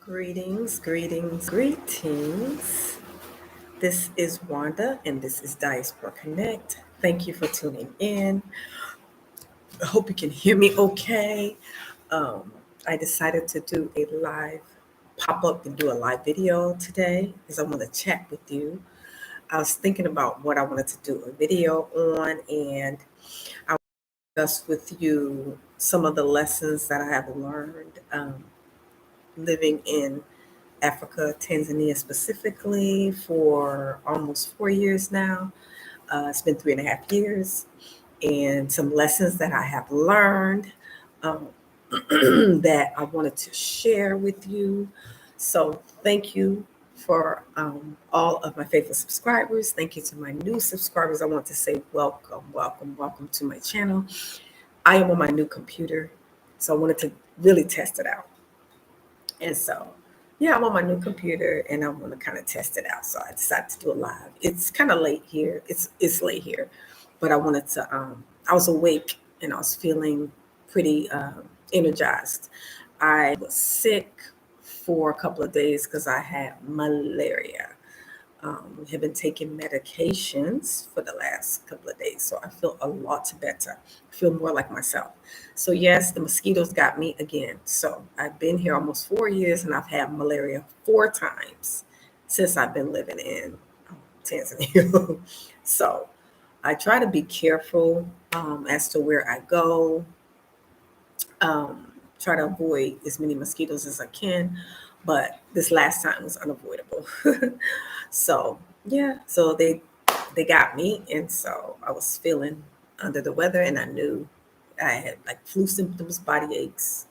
Greetings, greetings, greetings. This is Wanda, and this is Diaspora Connect. Thank you for tuning in. I hope you can hear me okay. Um, I decided to do a live pop up and do a live video today because I want to chat with you. I was thinking about what I wanted to do a video on, and I will discuss with you some of the lessons that I have learned living in Africa, Tanzania specifically, for almost 4 years now. It's been 3.5 years, and some lessons that I have learned um, that I wanted to share with you. So, thank you for all of my faithful subscribers. Thank you to my new subscribers. I want to say welcome, welcome, welcome to my channel. I am on my new computer, so I wanted to really test it out. And so, yeah, I'm on my new computer and I want to kind of test it out. So I decided to do it live. It's kind of late here. It's late here, but I wanted to. I was awake and I was feeling pretty energized. I was sick for a couple of days because I had malaria. Have been taking medications for the last couple of days, so I feel a lot better. I feel more like myself. So yes, the mosquitoes got me again. So I've been here almost 4 years, and I've had malaria 4 times since I've been living in Tanzania. So I try to be careful as to where I go. Try to avoid as many mosquitoes as I can, but this last time was unavoidable. So yeah, so they got me, and so I was feeling under the weather, and I knew I had like flu symptoms, body aches,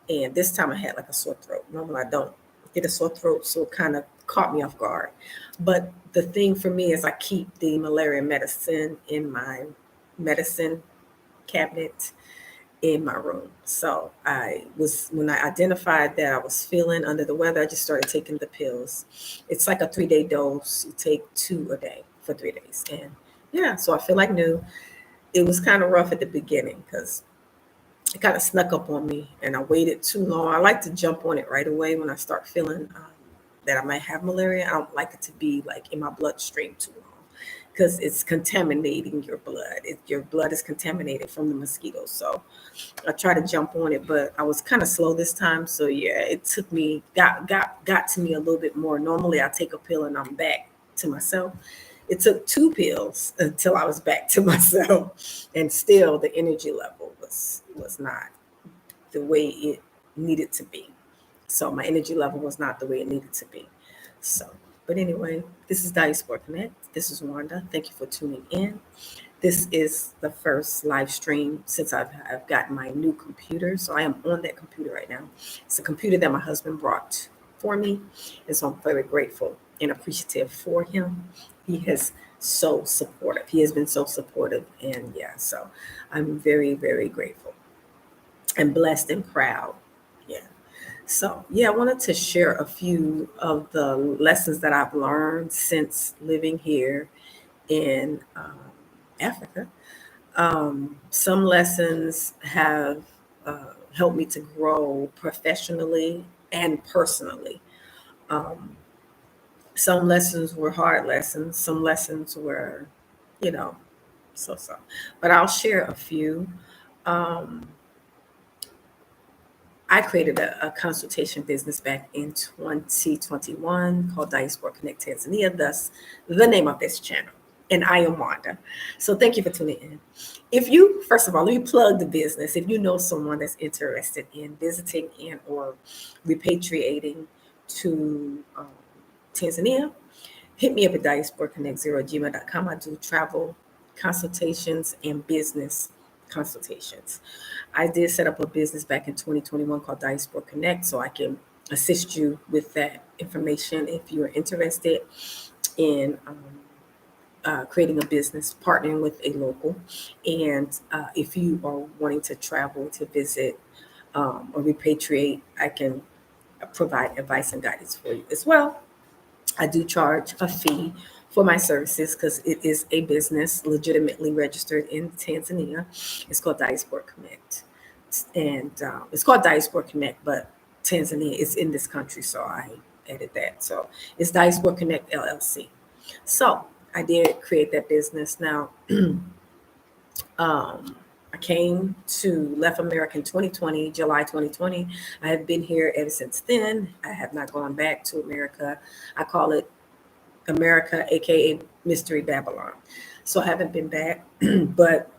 and this time I had like a sore throat. Normally I don't get a sore throat, so it kind of caught me off guard. But the thing for me is I keep the malaria medicine in my medicine cabinet in my room. So when I identified that I was feeling under the weather, I just started taking the pills. It's like a 3 day dose. You take two a day for 3 days. And yeah, so I feel like new. It was kind of rough at the beginning because it kind of snuck up on me and I waited too long. I like to jump on it right away when I start feeling that I might have malaria. I don't like it to be like in my bloodstream too long because it's contaminating your blood. Your blood is contaminated from the mosquitoes. So I tried to jump on it, but I was kind of slow this time. So yeah, it took me got to me a little bit more. Normally I take a pill and I'm back to myself. It took two pills until I was back to myself, and still the energy level was not the way it needed to be. So my energy level was not the way it needed to be. So, but anyway, this is Diaspora Connect. This is Wanda. Thank you for tuning in. This is the first live stream since I've gotten my new computer. So I am on that computer right now. It's a computer that my husband brought for me. And so I'm very grateful and appreciative for him. He has so supportive. He has been so supportive. And yeah, so I'm very, very grateful and blessed and proud. Yeah. So yeah, I wanted to share a few of the lessons that I've learned since living here in Africa. Some lessons have helped me to grow professionally and personally. Um, some lessons were hard lessons. Some lessons were, you know, so. But I'll share a few. Um, I created a consultation business back in 2021 called Diaspora Connect Tanzania, thus the name of this channel. And I am Wanda. So thank you for tuning in. If you, first of all, let me plug the business. If you know someone that's interested in visiting and or repatriating to Tanzania, hit me up at diasporaconnect0@gmail.com. I do travel consultations and business consultations. I did set up a business back in 2021 called Diaspora Connect, so I can assist you with that information if you're interested in creating a business, partnering with a local, and if you are wanting to travel to visit or repatriate, I can provide advice and guidance for you as well. I do charge a fee for my services because it is a business legitimately registered in Tanzania. It's called Diaspora Connect. And it's called Diaspora Connect, but Tanzania is in this country, so I added that. So it's Diaspora Connect LLC. So I did create that business. Now, I came to left America in 2020, July 2020. I have been here ever since then. I have not gone back to America. I call it America, aka Mystery Babylon. So I haven't been back, but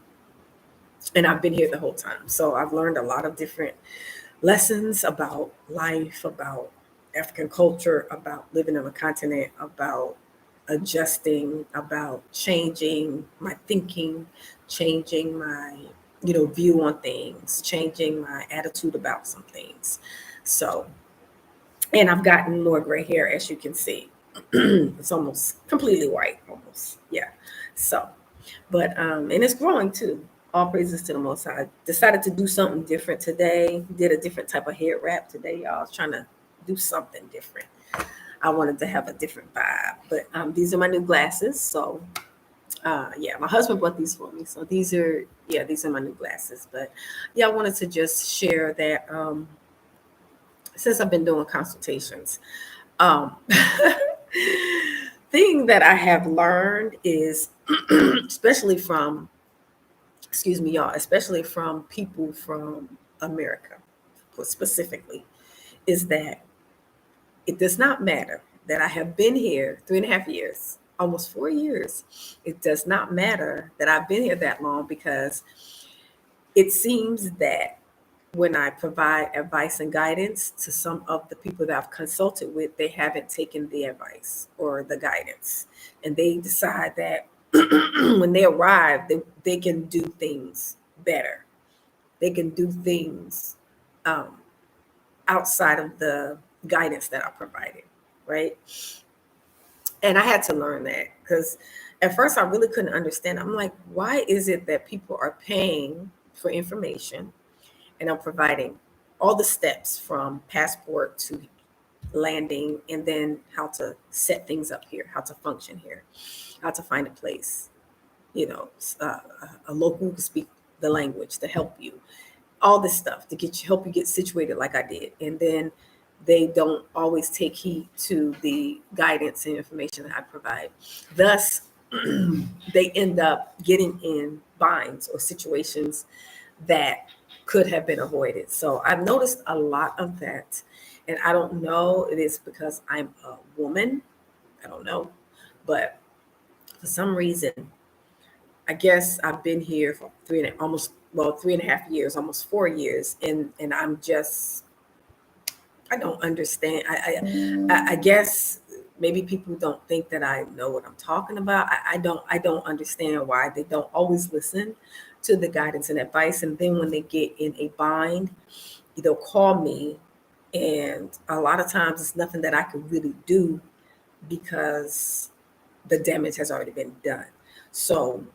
and I've been here the whole time. So I've learned a lot of different lessons about life, about African culture, about living on a continent, about adjusting, about changing my thinking, changing my, view on things, changing my attitude about some things. So, and I've gotten more gray hair, as you can see. It's almost completely white, almost. Yeah. So, but and it's growing too. All praises to the Most High. Decided to do something different today. Did a different type of hair wrap today, y'all. I was trying to do something different. I wanted to have a different vibe. But these are my new glasses. So yeah, my husband bought these for me. So these are my new glasses. But yeah, I wanted to just share that since I've been doing consultations, um, thing that I have learned is, especially from, excuse me, y'all, especially from people from America, specifically, is that it does not matter that I have been here 3.5 years, almost 4 years. It does not matter that I've been here that long, because it seems that when I provide advice and guidance to some of the people that I've consulted with, they haven't taken the advice or the guidance. And they decide that when they arrive, they can do things better. They can do things um, outside of the guidance that I provided, right? And I had to learn that, because at first I really couldn't understand. I'm like, why is it that people are paying for information and I'm providing all the steps from passport to landing, and then how to set things up here, how to function here, how to find a place, a local who can speak the language to help you, all this stuff to help you get situated like I did. And then they don't always take heed to the guidance and information that I provide. Thus, they end up getting in binds or situations that could have been avoided. So I've noticed a lot of that. And I don't know, it is because I'm a woman. I don't know. But for some reason, I guess I've been here for 3.5 years, almost 4 years. And I don't understand. I guess maybe people don't think that I know what I'm talking about. I don't understand why they don't always listen to the guidance and advice. And then when they get in a bind, they'll call me. And a lot of times it's nothing that I can really do, because the damage has already been done. So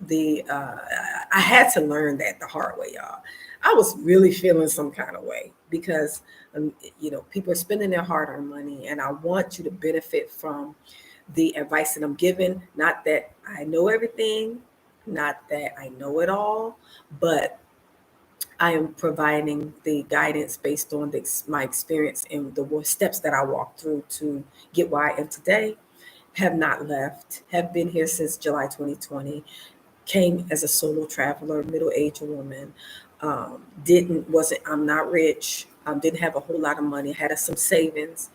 I had to learn that the hard way, y'all. I was really feeling some kind of way, because people are spending their hard-earned money, and I want you to benefit from the advice that I'm giving. Not that I know everything, not that I know it all, but I am providing the guidance based on my experience and the steps that I walked through to get where I am today. Have not left, have been here since July 2020, came as a solo traveler, middle-aged woman. I'm not rich, didn't have a whole lot of money, had some savings.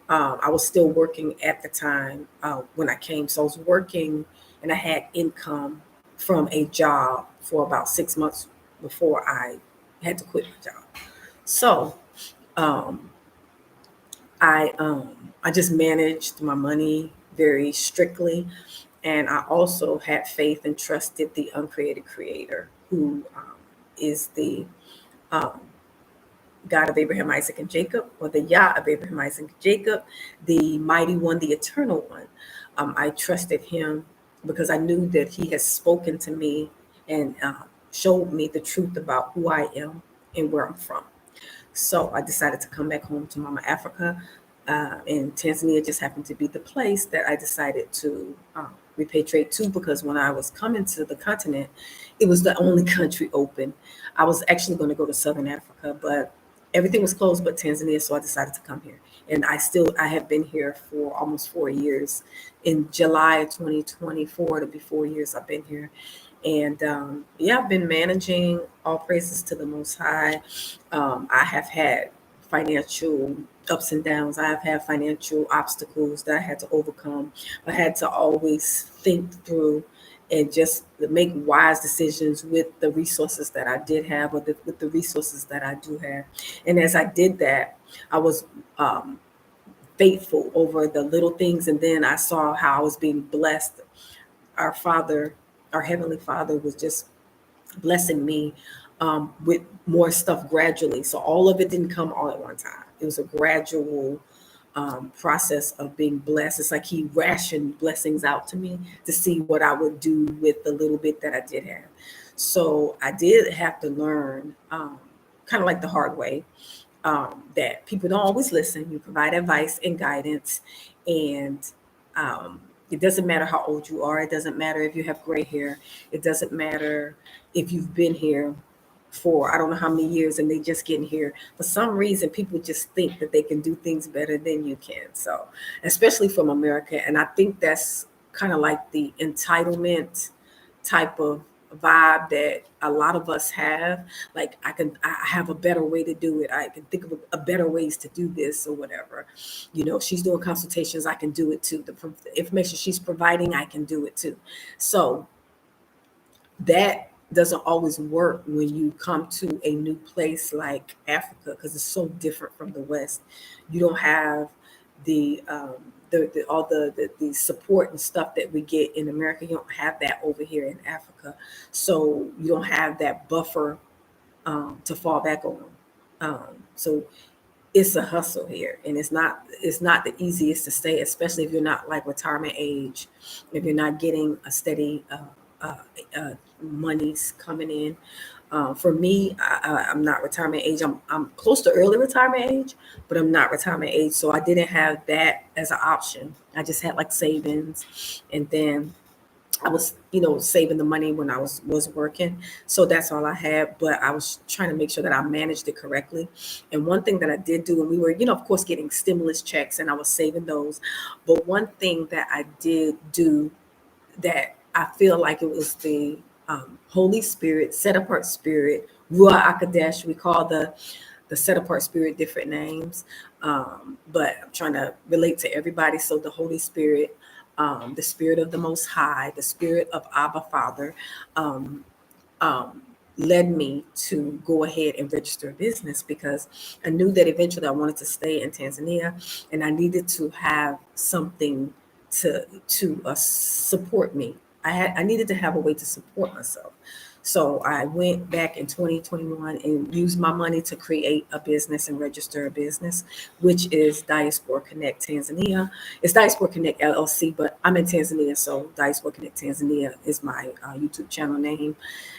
I was still working at the time when I came. So I was working and I had income from a job for about 6 months before I had to quit my job. So um, I just managed my money very strictly. And I also had faith and trusted the uncreated creator, who is the um, God of Abraham, Isaac, and Jacob, or the Yah of Abraham, Isaac, and Jacob, the mighty one, the eternal one. I trusted him because I knew that he has spoken to me and showed me the truth about who I am and where I'm from. So I decided to come back home to Mama Africa. And Tanzania just happened to be the place that I decided to repatriate to, because when I was coming to the continent, it was the only country open. I was actually going to go to Southern Africa, but everything was closed but Tanzania, so I decided to come here. And I have been here for almost 4 years. In July of 2024, it'll be 4 years I've been here. And yeah, I've been managing. All praises to the Most High. I have had financial ups and downs. I have had financial obstacles that I had to overcome. I had to always think through and just make wise decisions with the resources that I did have, or with the resources that I do have. And as I did that, I was faithful over the little things, and then I saw how I was being blessed. Our Father, our Heavenly Father, was just blessing me with more stuff gradually. So all of it didn't come all at one time. It was a gradual process of being blessed. It's like He rationed blessings out to me to see what I would do with the little bit that I did have. So I did have to learn, kind of like the hard way, that people don't always listen. You provide advice and guidance, and it doesn't matter how old you are. It doesn't matter if you have gray hair. It doesn't matter if you've been here for I don't know how many years and they just getting here. For some reason, people just think that they can do things better than you can. So, especially from America, and I think that's kind of like the entitlement type of vibe that a lot of us have. Like I have a better way to do it. I can think of a better ways to do this or whatever. She's doing consultations, I can do it too. The information she's providing, I can do it too. So that doesn't always work when you come to a new place like Africa, because it's so different from the West. You don't have the support and stuff that we get in America. You don't have that over here in Africa, so you don't have that buffer to fall back on. So it's a hustle here, and it's not the easiest to stay, especially if you're not like retirement age, if you're not getting a steady monies coming in. For me, I'm not retirement age. I'm close to early retirement age, but I'm not retirement age, so I didn't have that as an option. I just had like savings, and then I was, saving the money when I was working. So that's all I had. But I was trying to make sure that I managed it correctly. And one thing that I did do, and we were, of course, getting stimulus checks, and I was saving those. But one thing that I did do that I feel like it was the Holy Spirit, set apart spirit, Ruach Akadesh. We call the set apart spirit different names, but I'm trying to relate to everybody. So the Holy Spirit, the Spirit of the Most High, the Spirit of Abba Father, um, um, led me to go ahead and register a business, because I knew that eventually I wanted to stay in Tanzania, and I needed to have something to support me. I needed to have a way to support myself. So I went back in 2021 and used my money to create a business and register a business, which is Diaspora Connect Tanzania. It's Diaspora Connect LLC, but I'm in Tanzania, so Diaspora Connect Tanzania is my YouTube channel name,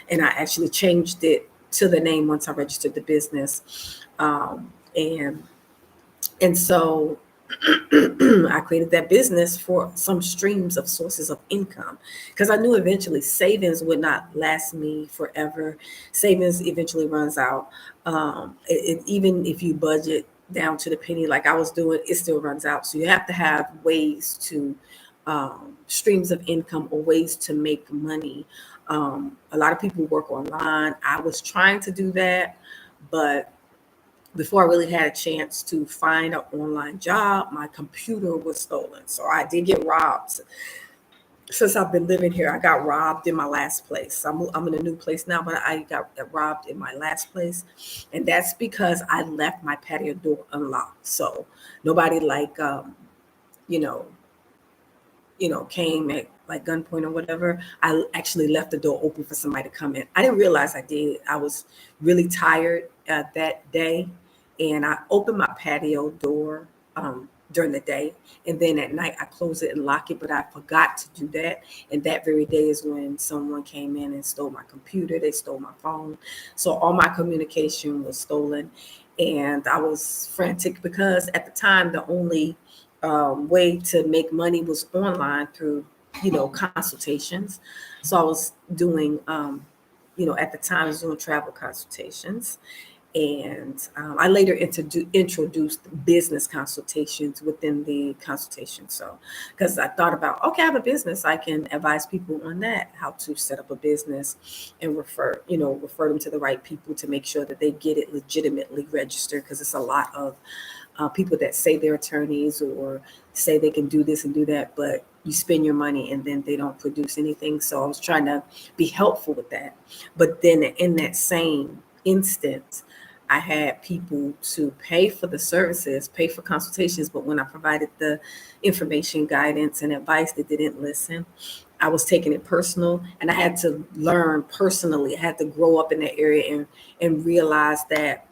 and I actually changed it to the name once I registered the business, and so I created that business for some streams of sources of income, because I knew eventually savings would not last me forever. Savings eventually runs out. Even if you budget down to the penny, like I was doing, it still runs out. So you have to have ways to streams of income, or ways to make money. A lot of people work online. I was trying to do that, but before I really had a chance to find an online job, my computer was stolen. So I did get robbed. Since I've been living here, I got robbed in my last place. I'm in a new place now, but I got robbed in my last place. And that's because I left my patio door unlocked. So nobody you know, came at like gunpoint or whatever. I actually left the door open for somebody to come in. I didn't realize I did. I was really tired that day, and I opened my patio door during the day, and then at night I close it and lock it. But I forgot to do that, and that very day is when someone came in and stole my computer. They stole my phone, so all my communication was stolen, and I was frantic because at the time the only way to make money was online through consultations. So I was doing at the time I was doing travel consultations, And I later introduced business consultations within the consultation. So, because I thought about, okay, I have a business, I can advise people on that, how to set up a business and refer them to the right people to make sure that they get it legitimately registered. Because it's a lot of people that say they're attorneys or say they can do this and do that, but you spend your money and then they don't produce anything. So I was trying to be helpful with that. But then in that same instance, I had people to pay for the services, pay for consultations, but when I provided the information, guidance, and advice, they didn't listen. I was taking it personal, and I had to learn personally. I had to grow up in that area and realize that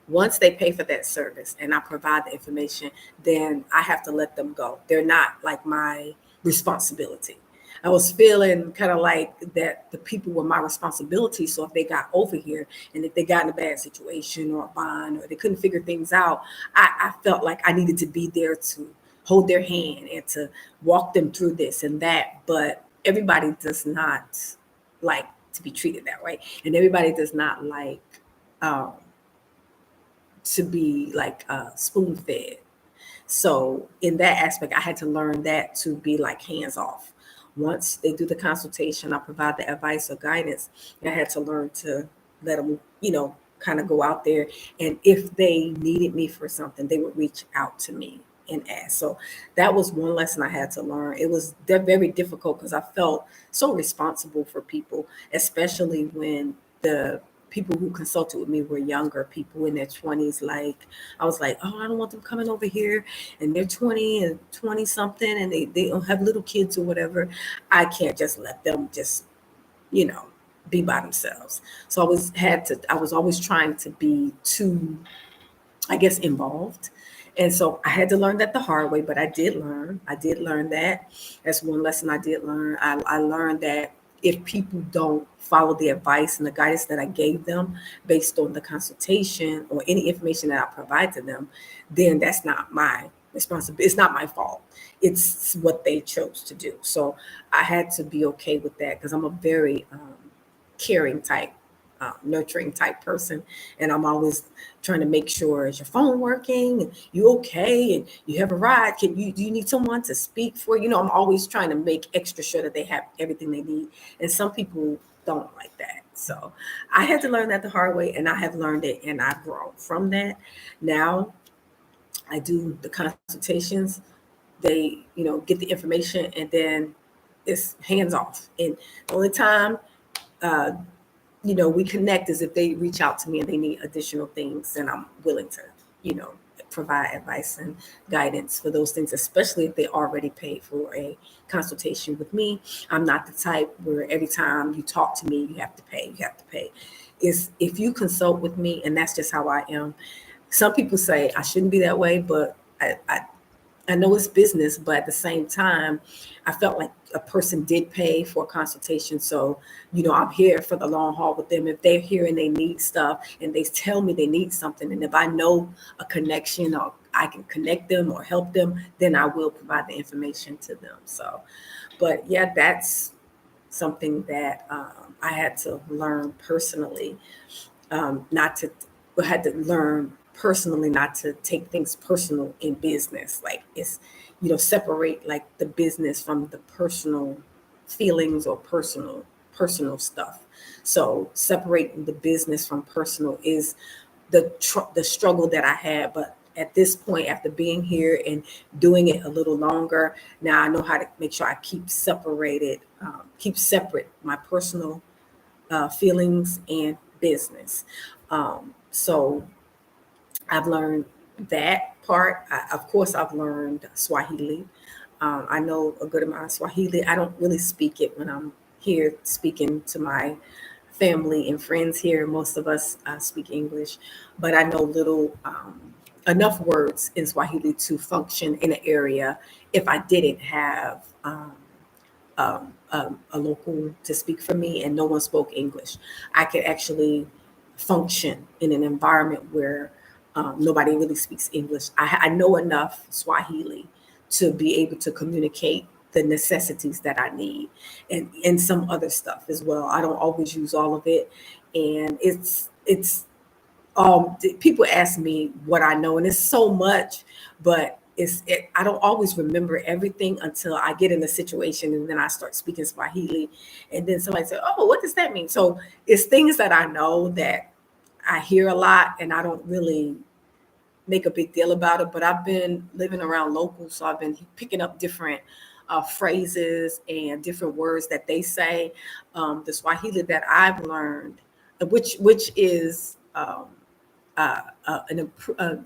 once they pay for that service and I provide the information, then I have to let them go. They're not like my responsibility. I was feeling kind of like that the people were my responsibility. So if they got over here and if they got in a bad situation or a bond or they couldn't figure things out, I felt like I needed to be there to hold their hand and to walk them through this and that. But everybody does not like to be treated that way. And everybody does not like um, to be like spoon fed. So in that aspect, I had to learn that to be like hands off. Once they do the consultation, I provide the advice or guidance. I had to learn to let them, kind of go out there. And if they needed me for something, they would reach out to me and ask. So that was one lesson I had to learn. It was very difficult because I felt so responsible for people, especially when the people who consulted with me were younger people in their 20s. Like, I was like, oh, I don't want them coming over here and they're 20 and 20 something and they don't have little kids or whatever. I can't just let them just, you know, be by themselves. So I was always trying to be too, I guess, involved. And so I had to learn that the hard way, but I did learn. I did learn that. That's one lesson I did learn. I learned that if people don't follow the advice and the guidance that I gave them based on the consultation or any information that I provide to them, then that's not my responsibility. It's not my fault. It's what they chose to do. So I had to be okay with that because I'm a very caring type, nurturing type person, and I'm always trying to make sure, is your phone working? And you okay? And you have a ride? Do you need someone to speak for you? I'm always trying to make extra sure that they have everything they need. And some people don't like that. So I had to learn that the hard way, and I have learned it, and I've grown from that. Now I do the consultations. They, get the information, and then it's hands off. And the only time uh, we connect is if they reach out to me and they need additional things, and I'm willing to, you know, provide advice and guidance for those things, especially if they already paid for a consultation with me. I'm not the type where every time you talk to me, you have to pay. You have to pay. Is if you consult with me, and that's just how I am. Some people say I shouldn't be that way, but I know it's business, but at the same time, I felt like a person did pay for a consultation. So, I'm here for the long haul with them. If they're here and they need stuff and they tell me they need something, and if I know a connection or I can connect them or help them, then I will provide the information to them. So, but yeah, that's something that I had to learn personally, not to, I had to learn personally not to take things personal in business. Like it's, separate like the business from the personal feelings or personal stuff. So separating the business from personal is the struggle that I had. But at this point, after being here and doing it a little longer, now I know how to make sure I keep separate my personal feelings and business. So I've learned that part. Of course, I've learned Swahili. I know a good amount of Swahili. I don't really speak it when I'm here speaking to my family and friends here. Most of us speak English, but I know enough words in Swahili to function in an area if I didn't have a local to speak for me and no one spoke English. I could actually function in an environment where nobody really speaks English. I know enough Swahili to be able to communicate the necessities that I need and some other stuff as well. I don't always use all of it. And it's People ask me what I know, and it's so much, but I don't always remember everything until I get in a situation, and then I start speaking Swahili, and then somebody say, "Oh, what does that mean?" So it's things that I know that I hear a lot, and I don't really make a big deal about it. But I've been living around locals, so I've been picking up different phrases and different words that they say. The Swahili that I've learned, which is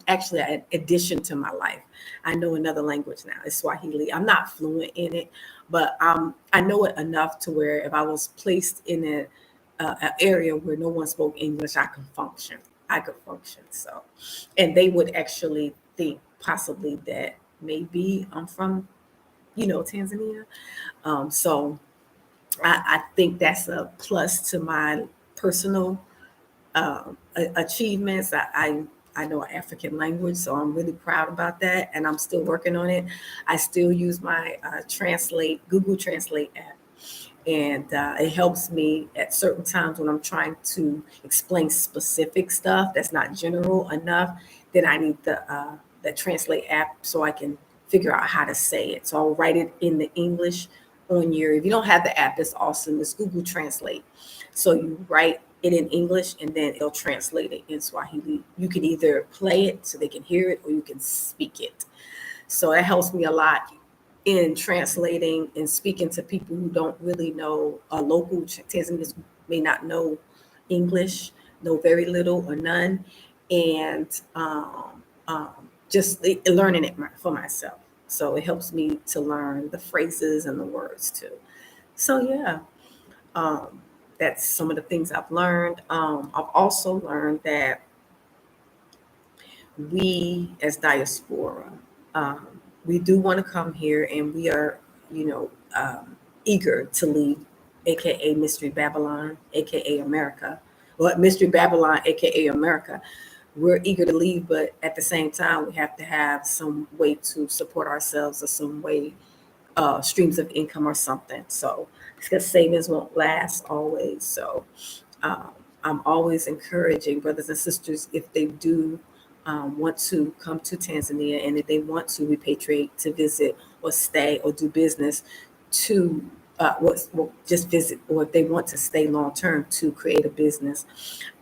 actually an addition to my life. I know another language now. It's Swahili. I'm not fluent in it, but I know it enough to where if I was placed in an area where no one spoke English, I could function. I could function. So, and they would actually think possibly that maybe I'm from, Tanzania. So I think that's a plus to my personal achievements. I know African language, so I'm really proud about that, and I'm still working on it. I still use my Google Translate app, and it helps me at certain times when I'm trying to explain specific stuff that's not general enough. Then I need the Translate app so I can figure out how to say it. So I'll write it in the English on your. If you don't have the app, it's awesome. It's Google Translate. So you write it in English and then it'll translate it in Swahili. You can either play it so they can hear it or you can speak it. So it helps me a lot in translating and speaking to people who don't really know local Tanzanians may not know English, know very little or none, and just learning it for myself. So it helps me to learn the phrases and the words too. So yeah, um, that's some of the things I've learned. I've also learned that we as diaspora, we do want to come here and we are, you know, eager to leave, aka Mystery Babylon, aka America. Well, Mystery Babylon, aka America. We're eager to leave, but at the same time, we have to have some way to support ourselves or some way, streams of income or something. So, because savings won't last always. So, um, I'm always encouraging brothers and sisters if they do want to come to Tanzania and if they want to repatriate to visit or stay or do business to well, just visit, or if they want to stay long term to create a business.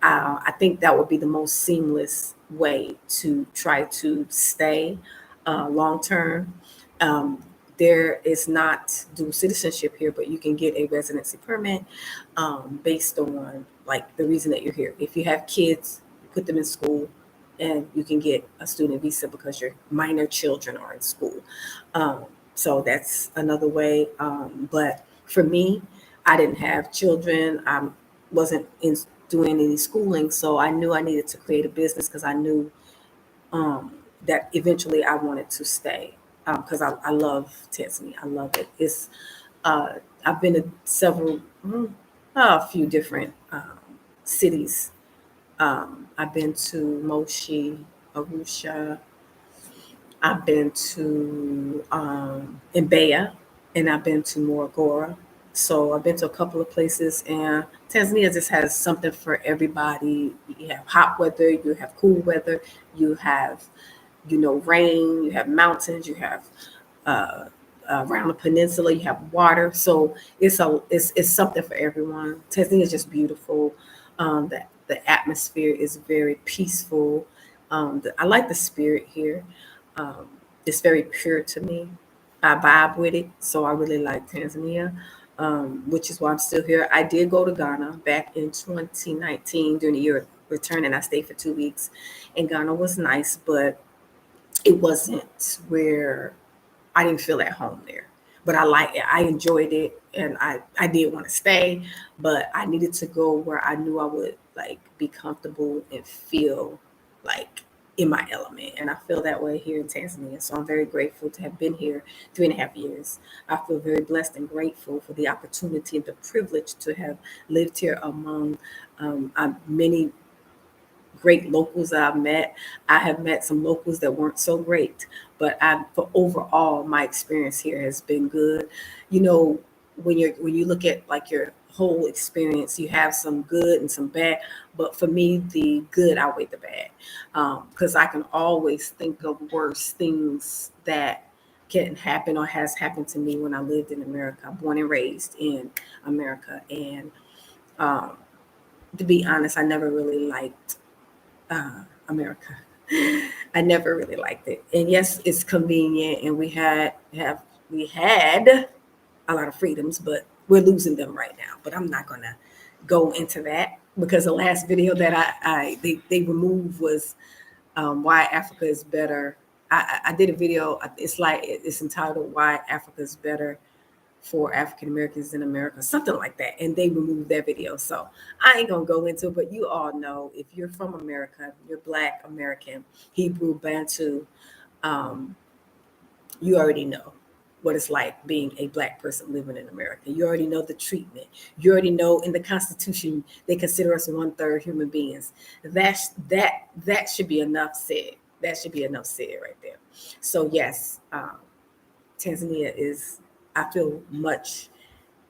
I think that would be the most seamless way to try to stay long term. Um, there is not dual citizenship here, but you can get a residency permit based on like the reason that you're here. If you have kids, you put them in school, and you can get a student visa because your minor children are in school. Um, so that's another way. But for me, I didn't have children. I wasn't doing any schooling, so I knew I needed to create a business because I knew that eventually I wanted to stay because I love Tanzania. I love it. Uh, I've been to a few different cities. I've been to Moshi, Arusha. I've been to Mbeya, and I've been to Morogoro. So I've been to a couple of places, and Tanzania just has something for everybody. You have hot weather, you have cool weather, you have rain, you have mountains, you have uh, around the peninsula, you have water. So it's something for everyone. Tanzania is just beautiful. The atmosphere is very peaceful. I like the spirit here. Um, it's very pure to me. I vibe with it, so I really like Tanzania, which is why I'm still here. I did go to Ghana back in 2019 during the year of return, and I stayed for 2 weeks. And Ghana was nice, but it wasn't where I didn't feel at home there. But I like it. I enjoyed it, and I did want to stay, but I needed to go where I knew I would like be comfortable and feel like in my element. And I feel that way here in Tanzania. So I'm very grateful to have been here 3.5 years. I feel very blessed and grateful for the opportunity and the privilege to have lived here among many great locals that I've met. I have met some locals that weren't so great, but for overall, my experience here has been good. You know, when you look at like your whole experience, you have some good and some bad. But for me, the good outweigh the bad, because I can always think of worse things that can happen or has happened to me when I lived in America, born and raised in America. And um, to be honest, I never really liked America. I never really liked it. And yes, it's convenient, and we had a lot of freedoms, but we're losing them right now. But I'm not gonna go into that because the last video that they removed was why Africa is better. I did a video. It's entitled "Why Africa is Better for African Americans in America," something like that, and they removed that video. So I ain't gonna go into it, but you all know, if you're from America, you're Black American, Hebrew, Bantu, um, you already know what it's like being a Black person living in America. You already know the treatment. You already know in the Constitution they consider us 1/3 human beings. That should be enough said. That should be enough said right there. So yes, Tanzania is. I feel much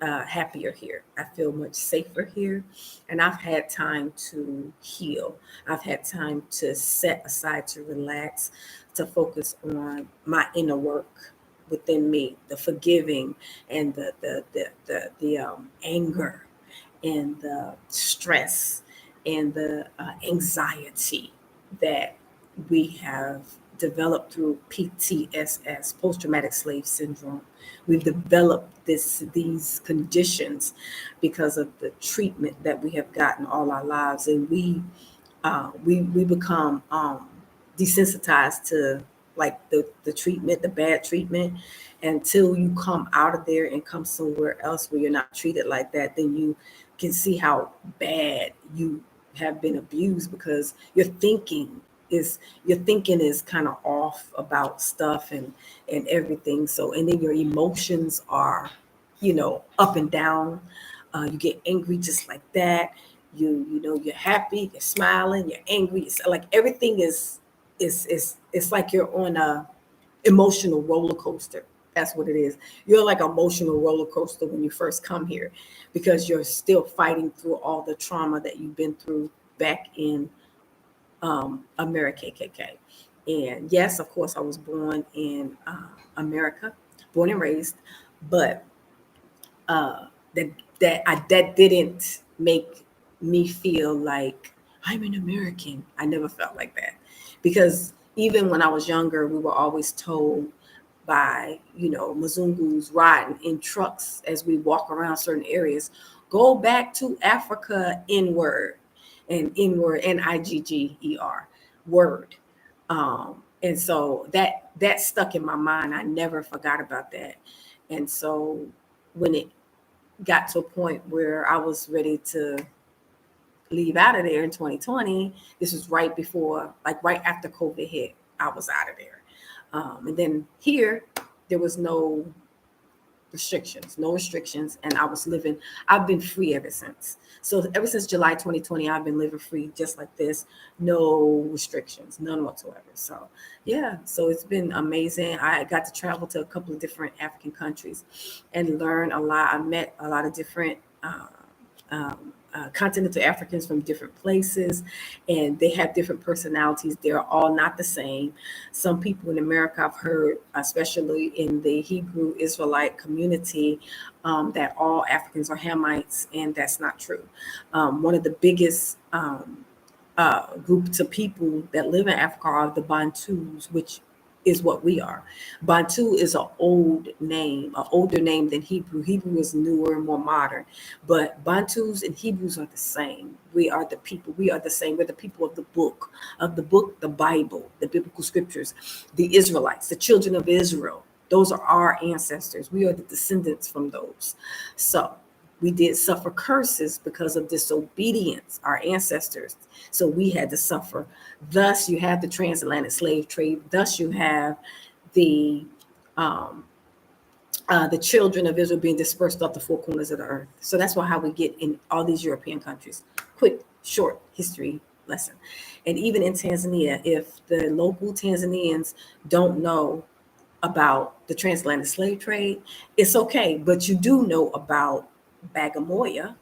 happier here. I feel much safer here. And I've had time to heal. I've had time to set aside, to relax, to focus on my inner work within me, the forgiving and the anger and the stress and the anxiety that we have developed through PTSS, post-traumatic slave syndrome. We've developed these conditions because of the treatment that we have gotten all our lives, and we become desensitized to like the treatment, the bad treatment, until you come out of there and come somewhere else where you're not treated like that. Then you can see how bad you have been abused, because your thinking is kind of off about stuff and everything. So, and then your emotions are, up and down. You get angry just like that. You're happy, you're smiling, you're angry. It's like everything it's like you're on a emotional roller coaster. That's what it is. You're like an emotional roller coaster when you first come here, because you're still fighting through all the trauma that you've been through back in America, KKK. And yes, of course, I was born in America, born and raised, but uh, that didn't make me feel like I'm an American. I never felt like that, because even when I was younger, we were always told by Mzungus riding in trucks as we walk around certain areas, go back to Africa inward, and inward, Nigger word. And so that stuck in my mind. I never forgot about that. And so when it got to a point where I was ready to leave out of there in 2020, this was right before, like right after COVID hit, I was out of there. And then here, there was no restrictions, and I've been free ever since. So ever since July 2020, I've been living free just like this, no restrictions, none whatsoever. So yeah, so it's been amazing. I got to travel to a couple of different African countries and learn a lot. I met a lot of different continental Africans from different places, and they have different personalities. They're all not the same. Some people in America, I've heard, especially in the Hebrew Israelite community, that all Africans are Hamites, and that's not true. One of the biggest groups of people that live in Africa are the Bantus, which is what we are. Bantu is an older name than Hebrew. Hebrew is newer, more modern, but Bantus and Hebrews are the same. We are the people. We are the same. We're the people of the book, the Bible, the biblical scriptures, the Israelites, the children of Israel. Those are our ancestors. We are the descendants from those. So we did suffer curses because of disobedience, our ancestors. So we had to suffer. Thus, you have the transatlantic slave trade. Thus, you have the children of Israel being dispersed off the four corners of the earth. So that's how we get in all these European countries. Quick, short history lesson. And even in Tanzania, if the local Tanzanians don't know about the transatlantic slave trade, it's okay. But you do know about Bagamoyo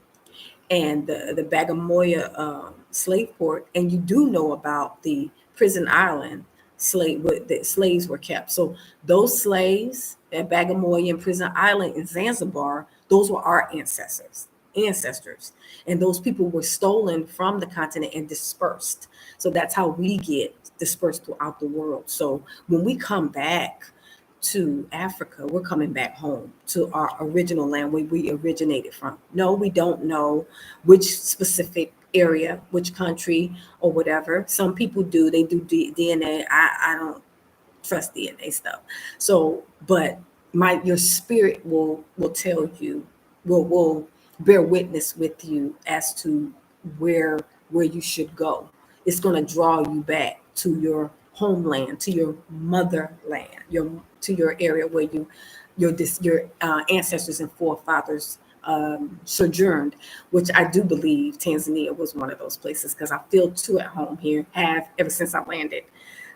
and the Bagamoyo slave port, and you do know about the prison island slave where the slaves were kept. So those slaves at Bagamoyo and Prison Island in Zanzibar, those were our ancestors, and those people were stolen from the continent and dispersed. So that's how we get dispersed throughout the world. So when we come back to Africa, we're coming back home to our original land where we originated from. No, we don't know which specific area, which country, or whatever. Some people do. They do DNA. I don't trust DNA stuff. So, but your spirit will tell you, will bear witness with you as to where where you should go. It's going to draw you back to your homeland, to your motherland, your to your area where your ancestors and forefathers sojourned, which I do believe Tanzania was one of those places because I feel too at home here, have ever since I landed.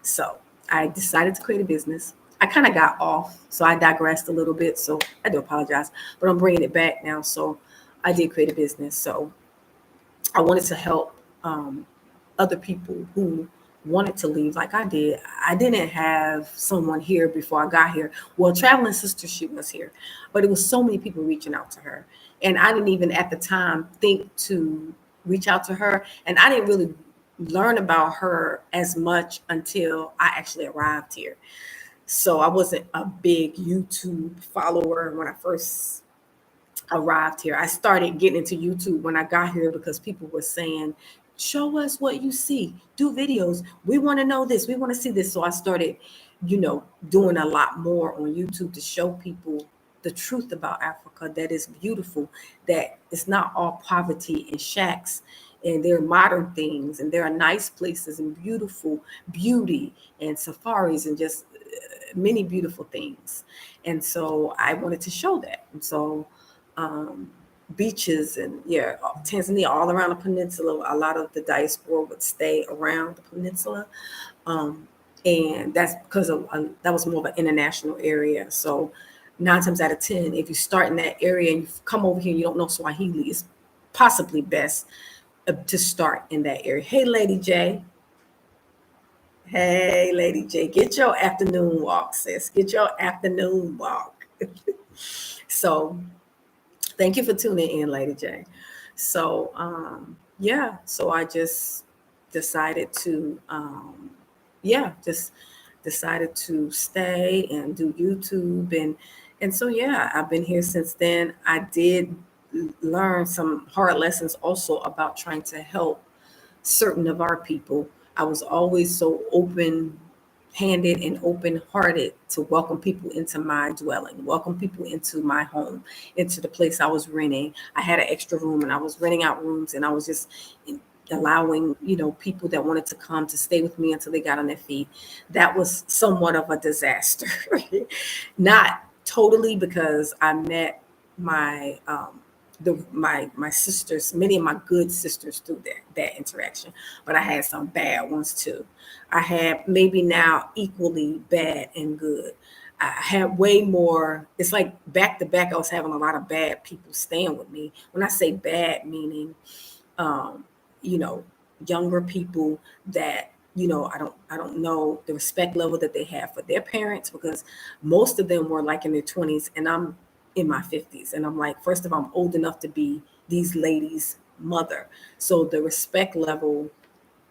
So I decided to create a business. I kind of got off, so I digressed a little bit. So I do apologize, but I'm bringing it back now. So I did create a business. So I wanted to help other people who wanted to leave like I did. I didn't have someone here before I got here. Well, traveling sister, she was here, but it was so many people reaching out to her. And I didn't even at the time think to reach out to her. And I didn't really learn about her as much until I actually arrived here. So I wasn't a big YouTube follower when I first arrived here. I started getting into YouTube when I got here because people were saying, show us what you see, do videos. We want to know this, we want to see this. So I started, doing a lot more on YouTube to show people the truth about Africa, that is beautiful, that it's not all poverty and shacks. And there are modern things, and there are nice places and beautiful beauty and safaris and just many beautiful things. And so I wanted to show that. And so um, beaches and yeah, Tanzania, all around the peninsula. A lot of the diaspora would stay around the peninsula, um, and that's because that was more of an international area. So 9 times out of 10, if you start in that area and you come over here and you don't know Swahili, it's possibly best to start in that area. Hey, Lady J, get your afternoon walk, sis. Get your afternoon walk. So thank you for tuning in, Lady J. So yeah, so I just decided to just decided to stay and do YouTube and so yeah, I've been here since then. I did learn some hard lessons also about trying to help certain of our people. I was always so open handed and open hearted to welcome people into my dwelling, welcome people into my home, into the place I was renting. I had an extra room and I was renting out rooms and I was just allowing, people that wanted to come to stay with me until they got on their feet. That was somewhat of a disaster. Not totally, because I met my my sisters, many of my good sisters through that interaction, but I had some bad ones too. I had maybe now equally bad and good. I had way more. It's like back to back. I was having a lot of bad people staying with me. When I say bad, meaning um, you know, younger people that I don't know the respect level that they have for their parents, because most of them were like in their 20s and I'm in my 50s, and I'm like, first of all, I'm old enough to be these ladies' mother. So the respect level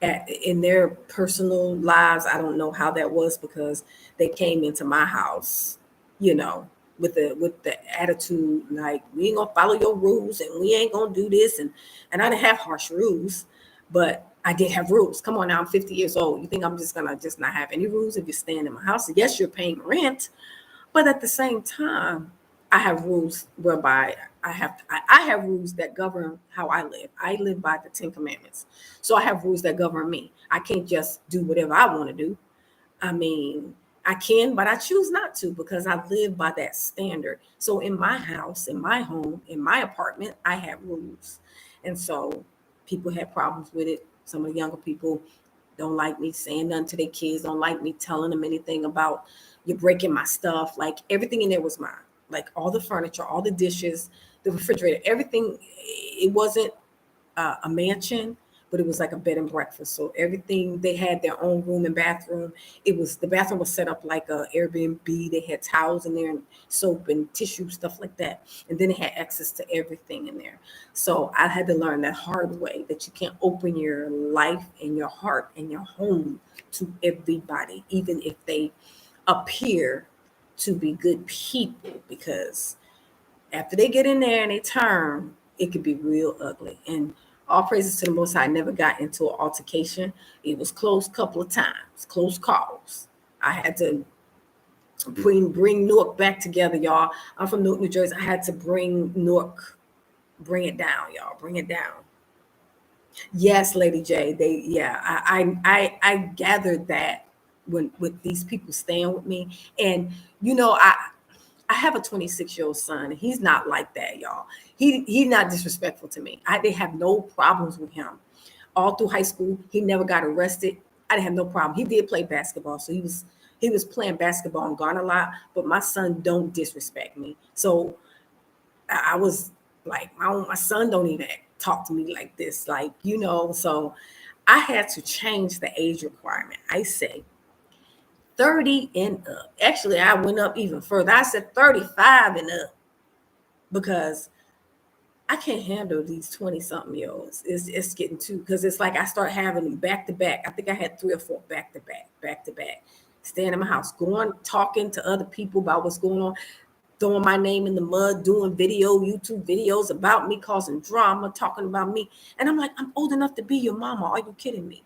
in their personal lives, I don't know how that was, because they came into my house, you know, with the attitude like, we ain't gonna follow your rules and we ain't gonna do this, and I didn't have harsh rules, but I did have rules. Come on now, I'm 50 years old. You think I'm just gonna just not have any rules if you're staying in my house? Yes, you're paying rent, but at the same time, I have rules whereby I have rules that govern how I live. I live by the Ten Commandments. So I have rules that govern me. I can't just do whatever I want to do. I mean, I can, but I choose not to, because I live by that standard. So in my house, in my home, in my apartment, I have rules. And so people had problems with it. Some of the younger people, don't like me saying nothing to their kids, don't like me telling them anything about you're breaking my stuff. Like everything in there was mine. Like all the furniture, all the dishes, the refrigerator, everything. It wasn't a mansion, but it was like a bed and breakfast. So everything, they had their own room and bathroom. The bathroom was set up like a Airbnb. They had towels in there and soap and tissue, stuff like that. And then it had access to everything in there. So I had to learn that hard way that you can't open your life and your heart and your home to everybody, even if they appear to be good people, because after they get in there and they turn, it could be real ugly. And all praises to the Most High, I never got into an altercation. It was close a couple of times, close calls. I had to bring Newark back together, y'all. I'm from Newark, New Jersey. I had to bring Newark, bring it down, y'all, bring it down. Yes, Lady J. I gathered that when with these people staying with me, and I have a 26-year-old son, and he's not like that, y'all. He's not disrespectful to me. I didn't have no problems with him. All through high school, he never got arrested. I didn't have no problem. He did play basketball, so he was playing basketball and gone a lot. But my son don't disrespect me. So I was like, my son don't even talk to me like this, So I had to change the age requirement. I say 30 and up. Actually, I went up even further. I said 35 and up, because I can't handle these 20-something year olds. It's getting too, because it's like I start having them back to back. I think I had 3 or 4 back to back, staying in my house, talking to other people about what's going on, throwing my name in the mud, doing YouTube videos about me, causing drama, talking about me. And I'm like, I'm old enough to be your mama. Are you kidding me?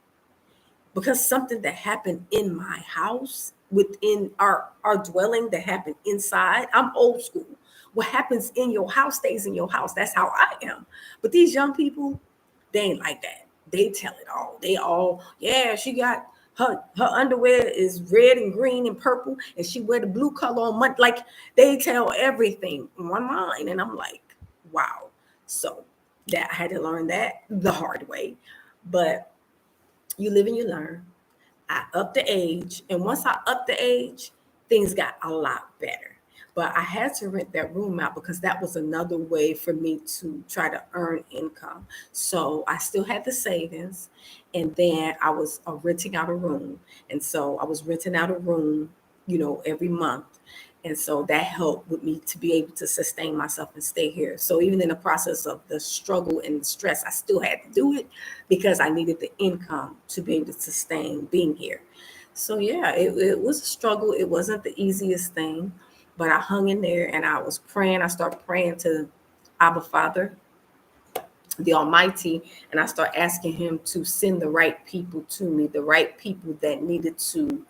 Because something that happened in my house, within our dwelling, that happened inside. I'm old school. What happens in your house stays in your house. That's how I am. But these young people, they ain't like that. They tell it all. They all, yeah, she got her underwear is red and green and purple, and she wear the blue color on Monday. Like, they tell everything online, and I'm like, wow. So that I had to learn that the hard way. But you live and you learn. I upped the age, and once I upped the age, things got a lot better. But I had to rent that room out, because that was another way for me to try to earn income. So I still had the savings, and then I was renting out a room. And so I was renting out a room, every month. And so that helped with me to be able to sustain myself and stay here. So even in the process of the struggle and stress, I still had to do it, because I needed the income to be able to sustain being here. So yeah, it was a struggle. It wasn't the easiest thing, but I hung in there, and I was praying. I started praying to Abba Father, the Almighty, and I started asking him to send the right people to me, the right people that needed to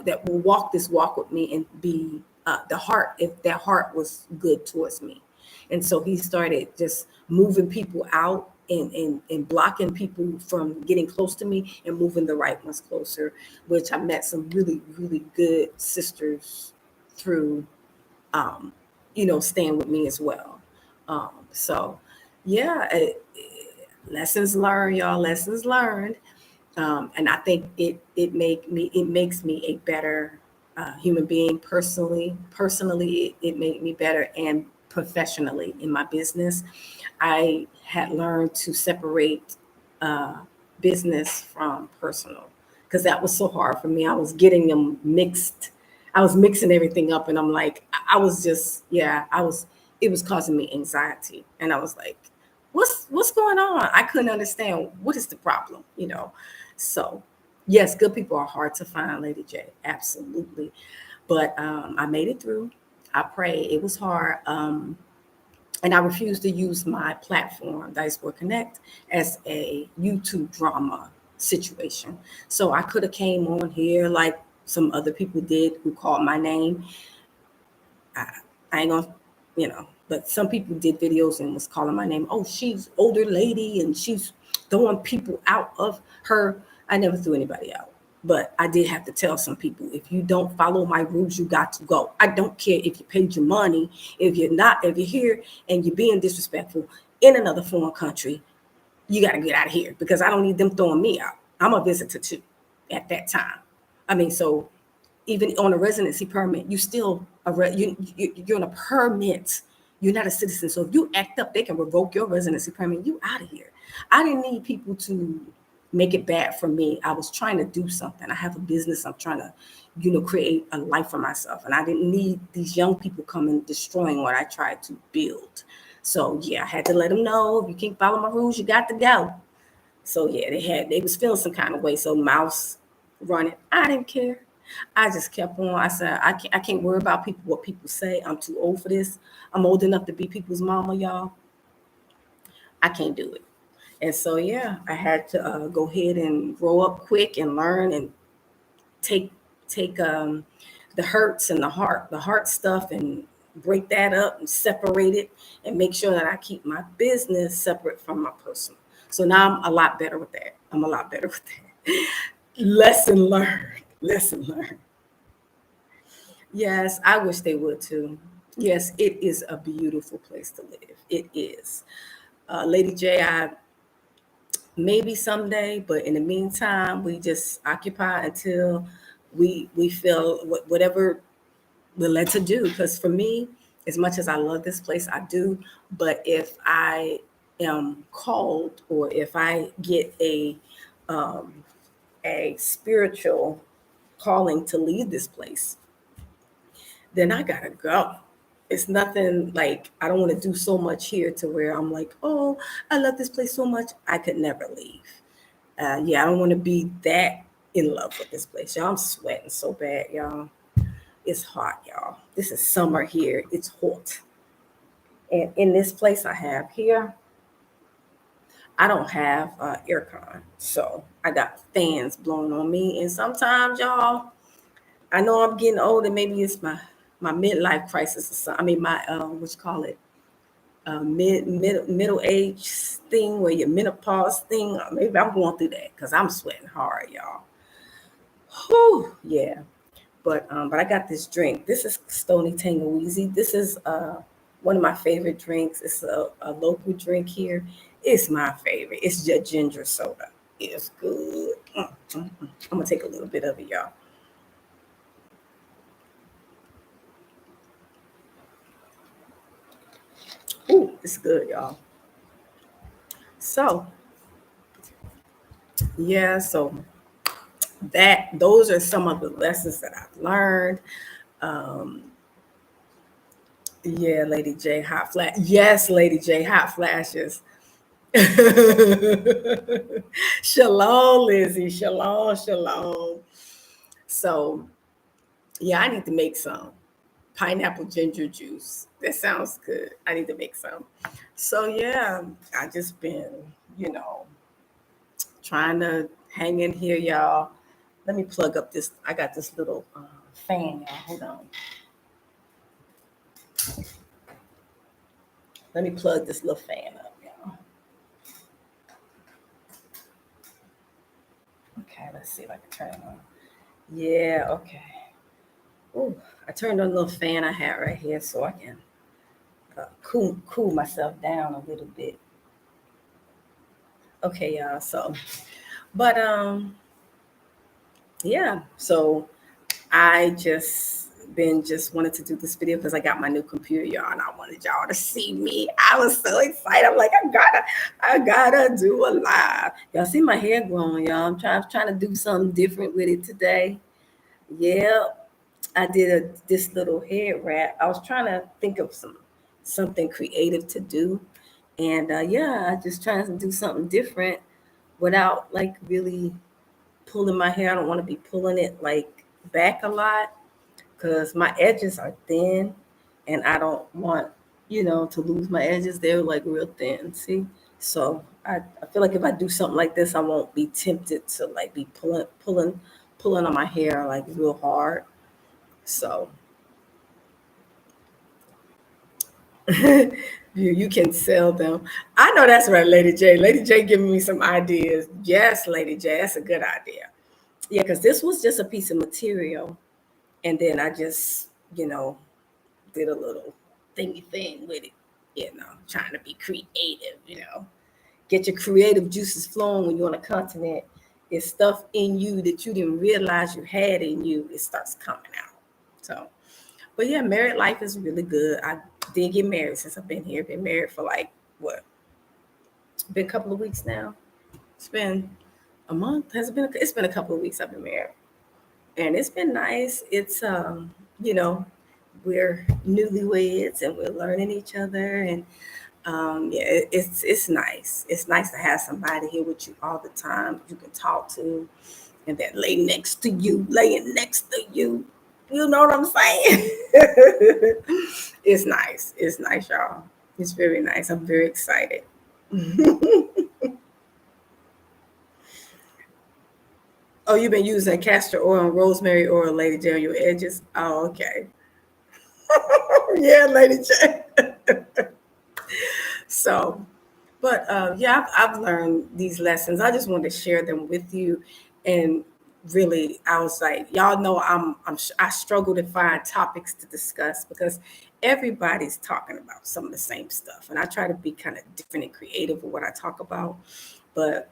that will walk this walk with me, and be the heart, if their heart was good towards me. And so he started just moving people out, and blocking people from getting close to me, and moving the right ones closer, which I met some really, really good sisters through, staying with me as well. So yeah, lessons learned, y'all, lessons learned. And I think it makes me a better human being. Personally, it made me better, and professionally in my business. I had learned to separate uh, business from personal, because that was so hard for me. I was getting them mixed. I was mixing everything up, and I'm like, I was just, yeah, I was. It was causing me anxiety, and I was like, what's going on? I couldn't understand what is the problem. So yes, good people are hard to find, Lady J, absolutely. But I made it through. I prayed. It was hard. And I refused to use my platform, Diaspora Connect, as a YouTube drama situation. So I could have came on here like some other people did, who called my name. I ain't gonna, but some people did videos and was calling my name. Oh, she's older lady, and she's throwing people out of her. I never threw anybody out, but I did have to tell some people, if you don't follow my rules, you got to go. I don't care if you paid your money. If you're here and you're being disrespectful in another foreign country, you got to get out of here, because I don't need them throwing me out. I'm a visitor too at that time. I mean, so even on a residency permit, you still you're on a permit. You're not a citizen. So if you act up, they can revoke your residency permit. You out of here. I didn't need people to make it bad for me. I was trying to do something. I have a business. I'm trying to, create a life for myself. And I didn't need these young people coming destroying what I tried to build. So yeah, I had to let them know, if you can't follow my rules, you got to go. So yeah, they was feeling some kind of way. So mouse running. I didn't care. I just kept on. I said, I can't worry about people, what people say. I'm too old for this. I'm old enough to be people's mama, y'all. I can't do it. And so yeah, I had to go ahead and grow up quick and learn and take take the hurts and the heart stuff, and break that up and separate it, and make sure that I keep my business separate from my personal. So now I'm a lot better with that. I'm a lot better with that. Lesson learned. Lesson learned. Yes, I wish they would too. Yes, it is a beautiful place to live. It is. Lady J, I maybe someday, but in the meantime, we just occupy until we feel whatever we're led to do. Because for me, as much as I love this place, I do. But if I am called, or if I get um, a spiritual calling to leave this place, then I gotta go. It's nothing like, I don't want to do so much here to where I'm like, oh, I love this place so much I could never leave. Yeah, I don't want to be that in love with this place. Y'all, I'm sweating so bad, y'all. It's hot, y'all. This is summer here. It's hot. And in this place I have here, I don't have aircon. So I got fans blowing on me. And sometimes, y'all, I know I'm getting older. Maybe it's my midlife crisis or something. I mean, my, what you call it? Middle age thing, where your menopause thing. Maybe I'm going through that because I'm sweating hard, y'all. Whew, yeah. But I got this drink. This is Stony Tangawizi. This is one of my favorite drinks. It's a local drink here. It's my favorite. It's just ginger soda. It's good. I'm gonna take a little bit of it, y'all. Ooh, it's good, y'all. So yeah, so those are some of the lessons that I've learned. Um, yeah, Lady J, hot flash. Yes, Lady J, hot flashes. Shalom, Lizzie. Shalom, shalom. So, yeah, I need to make some pineapple ginger juice. That sounds good. I need to make some. So, yeah, I just been, you know, trying to hang in here, y'all. Let me plug up this. I got this little fan, y'all. Hold on. Let me plug this little fan up, y'all. Okay, let's see if I can turn it on. Yeah, okay. Ooh, I turned on a little fan I had right here so I can cool myself down a little bit. Okay, y'all. So, but yeah. So I just wanted to do this video because I got my new computer, y'all, and I wanted y'all to see me. I was so excited. I'm like, I gotta do a live. Y'all see my hair growing, y'all. I'm trying to do something different with it today. Yeah, I did this little head wrap. I was trying to think of something creative to do, and yeah, I just trying to do something different without like really pulling my hair. I don't want to be pulling it like back a lot because my edges are thin, and I don't want to lose my edges. They're like real thin. See, so I feel like if I do something like this, I won't be tempted to like be pulling on my hair like real hard. So you can sell them. I know that's right, Lady J. Lady J giving me some ideas. Yes, Lady J, that's a good idea. Yeah, because this was just a piece of material, and then I just, did a little thingy thing with it, trying to be creative, get your creative juices flowing when you're on a continent It's stuff in you that you didn't realize you had in you. It starts coming out. So, but yeah, married life is really good. I did get married since I've been here. Been married for like what? Been a couple of weeks now. It's been a month. Has it been? It's been a couple of weeks I've been married, and it's been nice. It's you know, we're newlyweds and we're learning each other, and yeah, it's nice. It's nice to have somebody here with you all the time you can talk to, and that lay next to you, laying next to you. You know what I'm saying? It's nice. It's nice, y'all. It's very nice. I'm very excited. Oh, you've been using castor oil and rosemary oil, Lady J, on your edges? Oh, okay. Yeah, Lady J. So, but yeah, I've learned these lessons. I just wanted to share them with you. And really, I was like, y'all know I struggle to find topics to discuss because everybody's talking about some of the same stuff. And I try to be kind of different and creative with what I talk about. But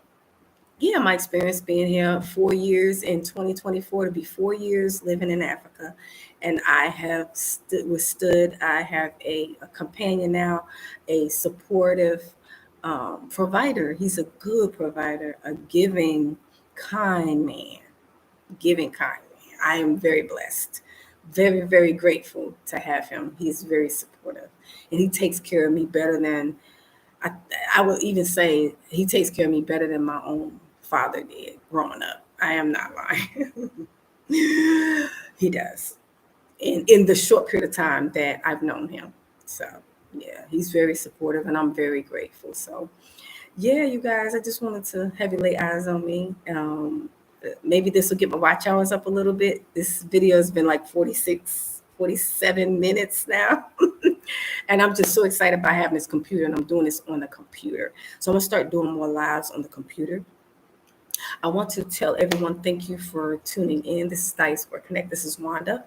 yeah, my experience being here 4 years in 2024 to be 4 years living in Africa. And I have withstood, I have a companion now, a supportive provider. He's a good provider, a kind man, giving kind man. I am very blessed, very, very grateful to have him. He's very supportive and he takes care of me better than I, I would even say he takes care of me better than my own father did growing up. I am not lying. He does. In the short period of time that I've known him. So yeah, he's very supportive and I'm very grateful. So yeah, you guys, I just wanted to have you lay eyes on me. Maybe this will get my watch hours up a little bit. This video has been like 46, 47 minutes now. And I'm just so excited about having this computer and I'm doing this on the computer. So I'm gonna start doing more lives on the computer. I want to tell everyone thank you for tuning in. This is Diaspora Connect. This is Wanda.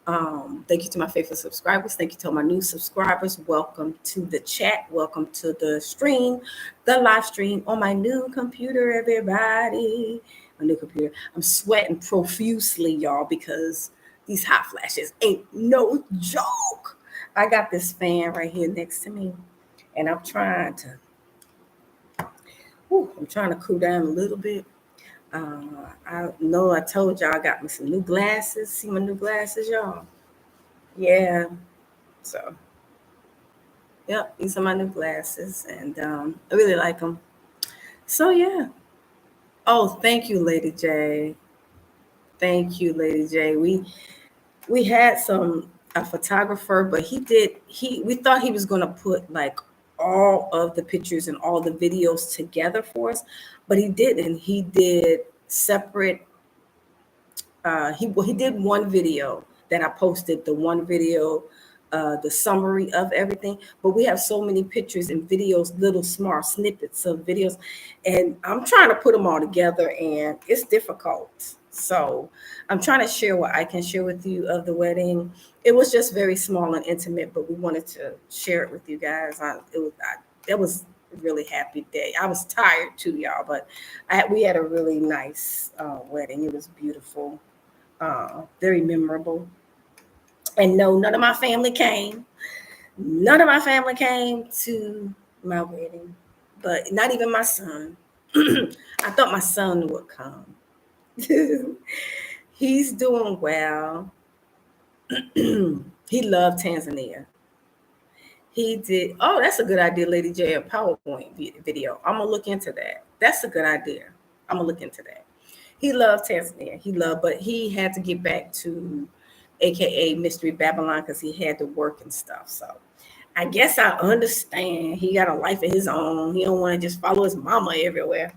Thank you to my faithful subscribers. Thank you to all my new subscribers. Welcome to the chat. Welcome to the stream, the live stream on my new computer, everybody. My new computer. I'm sweating profusely, y'all, because these hot flashes ain't no joke. I got this fan right here next to me, and I'm trying to cool down a little bit. I know I told y'all I got me some new glasses. See my new glasses, y'all? Yeah. So, yep, these are my new glasses, and I really like them. So, yeah. Oh, thank you, Lady J. Thank you, Lady J. We had a photographer, but we thought he was gonna put like all of the pictures and all the videos together for us, but he didn't. He did separate. He did one video that I posted. The one video, the summary of everything. But we have so many pictures and videos, little small snippets of videos, and I'm trying to put them all together, and it's difficult. So I'm trying to share what I can share with you of the wedding. It was just very small and intimate, but we wanted to share it with you guys. It was a really happy day. I was tired too, y'all, but we had a really nice wedding. It was beautiful, very memorable. And no, none of my family came. None of my family came to my wedding, but not even my son. I thought my son would come. He's doing well. He loved Tanzania. He did. Oh, that's a good idea, Lady J. A PowerPoint video. I'm gonna look into that. That's a good idea. I'm gonna look into that. He loved Tanzania. But he had to get back to AKA Mystery Babylon because he had to work and stuff. So I guess I understand. He got a life of his own. He don't want to just follow his mama everywhere.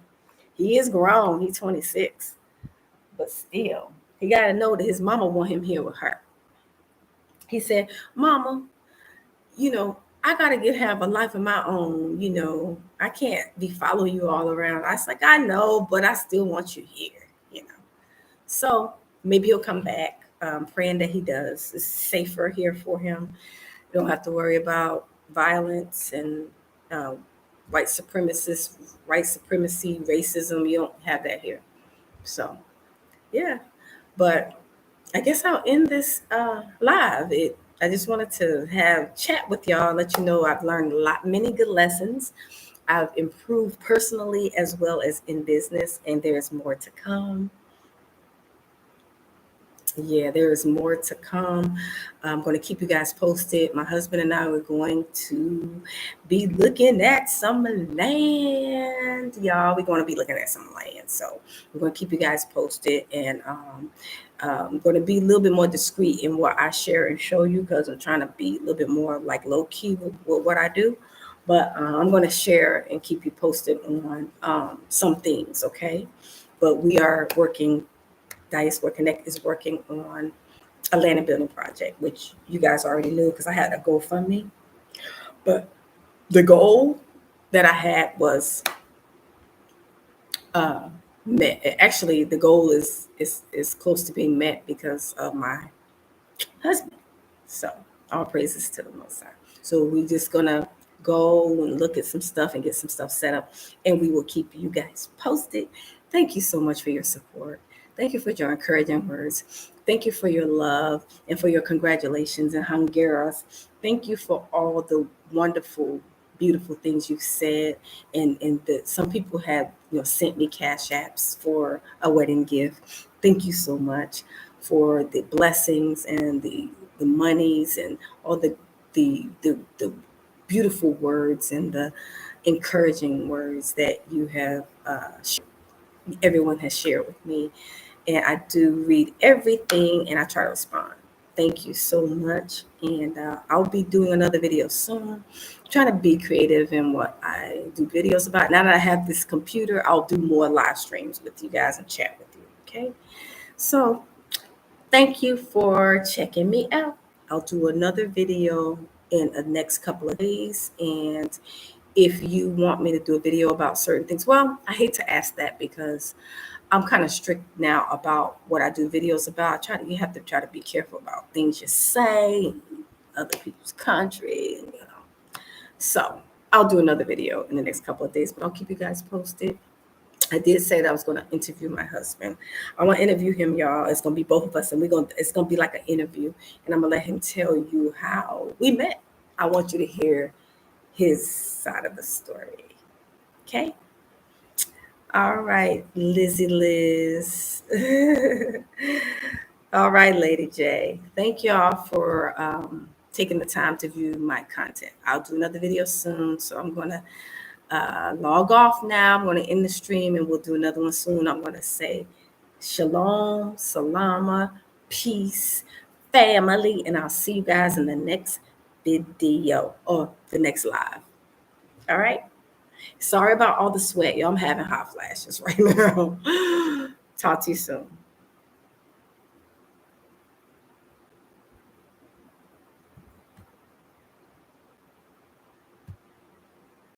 He is grown. He's 26. But still, he got to know that his mama want him here with her. He said, Mama, I got to have a life of my own. I can't be following you all around. I was like, I know, but I still want you here. So maybe he'll come back. Praying that he does. It's safer here for him. You don't have to worry about violence and white supremacy, racism. You don't have that here. So yeah, but I guess I'll end this live. I just wanted to have chat with y'all, let you know I've learned many good lessons. I've improved personally as well as in business, and there's more to come. Yeah, there is more to come. I'm going to keep you guys posted. My husband and I are going to be looking at some land, y'all. We're going to be looking at some land. So we're going to keep you guys posted. And I'm going to be a little bit more discreet in what I share and show you because I'm trying to be a little bit more like low key with what I do. But I'm going to share and keep you posted on some things, okay? But we are working Diaspora Connect is working on a land and building project, which you guys already knew because I had a GoFundMe. But the goal that I had was met. Actually, the goal is close to being met because of my husband. So all praises to the Most High. So we're just gonna go and look at some stuff and get some stuff set up, and we will keep you guys posted. Thank you so much for your support. Thank you for your encouraging words. Thank you for your love and for your congratulations and Honduras. Thank you for all the wonderful, beautiful things you've said. And that some people have sent me cash apps for a wedding gift. Thank you so much for the blessings and the monies and all the beautiful words and the encouraging words that you have everyone has shared with me. And I do read everything and I try to respond. Thank you so much. And I'll be doing another video soon. Trying to be creative in what I do videos about. Now that I have this computer, I'll do more live streams with you guys and chat with you. Okay. So thank you for checking me out. I'll do another video in the next couple of days. And if you want me to do a video about certain things, well, I hate to ask that because I'm kind of strict now about what I do videos about. You have to try to be careful about things you say, other people's country. So I'll do another video in the next couple of days, but I'll keep you guys posted. I did say that I was going to interview my husband. I want to interview him, y'all. It's going to be both of us, and it's going to be like an interview, and I'm going to let him tell you how we met. I want you to hear his side of the story. Okay? All right, Lizzie Liz. All right, Lady J. Thank y'all for taking the time to view my content. I'll do another video soon, so I'm going to log off now. I'm going to end the stream and we'll do another one soon. I'm going to say shalom, salama, peace, family, and I'll see you guys in the next video or the next live. All right. Sorry about all the sweat, y'all. I'm having hot flashes right now. Talk to you soon.